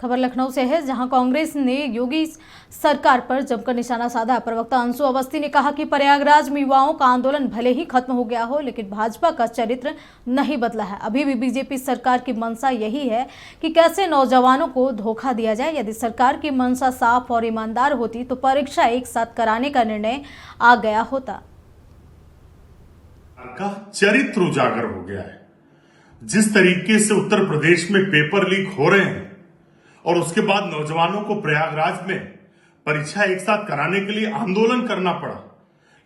खबर लखनऊ से है, जहां कांग्रेस ने योगी सरकार पर जमकर निशाना साधा। प्रवक्ता अंशु अवस्थी ने कहा कि प्रयागराज में युवाओं का आंदोलन भले ही खत्म हो गया हो, लेकिन भाजपा का चरित्र नहीं बदला है। अभी भी बीजेपी सरकार की मंशा यही है कि कैसे नौजवानों को धोखा दिया जाए। यदि सरकार की मंशा साफ और ईमानदार होती तो परीक्षा एक साथ कराने का निर्णय आ गया होता। का चरित्र उजागर हो गया है। जिस तरीके से उत्तर प्रदेश में पेपर लीक हो रहे हैं और उसके बाद नौजवानों को प्रयागराज में परीक्षा एक साथ कराने के लिए आंदोलन करना पड़ा,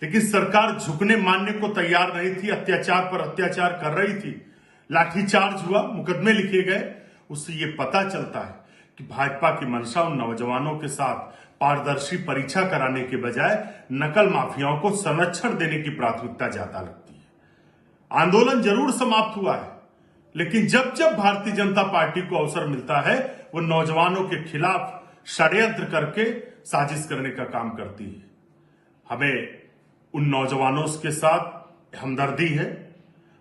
लेकिन सरकार झुकने मानने को तैयार नहीं थी। अत्याचार पर अत्याचार कर रही थी, लाठीचार्ज हुआ, मुकदमे लिखे गए। उससे ये पता चलता है कि भाजपा की मंशा उन नौजवानों के साथ पारदर्शी परीक्षा कराने के बजाय नकल माफियाओं को संरक्षण देने की प्राथमिकता ज्यादा लगती है। आंदोलन जरूर समाप्त हुआ है, लेकिन जब जब भारतीय जनता पार्टी को अवसर मिलता है वो नौजवानों के खिलाफ षड्यंत्र करके साजिश करने का काम करती है। हमें उन नौजवानों के साथ हमदर्दी है,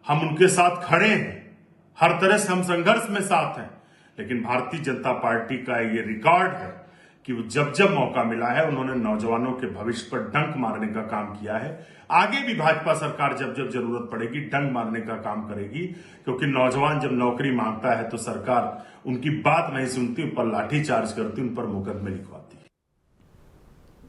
हम उनके साथ खड़े हैं, हर तरह से हम संघर्ष में साथ हैं। लेकिन भारतीय जनता पार्टी का ये रिकॉर्ड है कि वो जब जब मौका मिला है उन्होंने नौजवानों के भविष्य पर डंक मारने का काम किया है। आगे भी भाजपा सरकार जब जब जरूरत पड़ेगी डंक मारने का काम करेगी, क्योंकि नौजवान जब नौकरी मांगता है तो सरकार उनकी बात नहीं सुनती, ऊपर लाठीचार्ज करती, उन पर मुकदमे लिखवाती।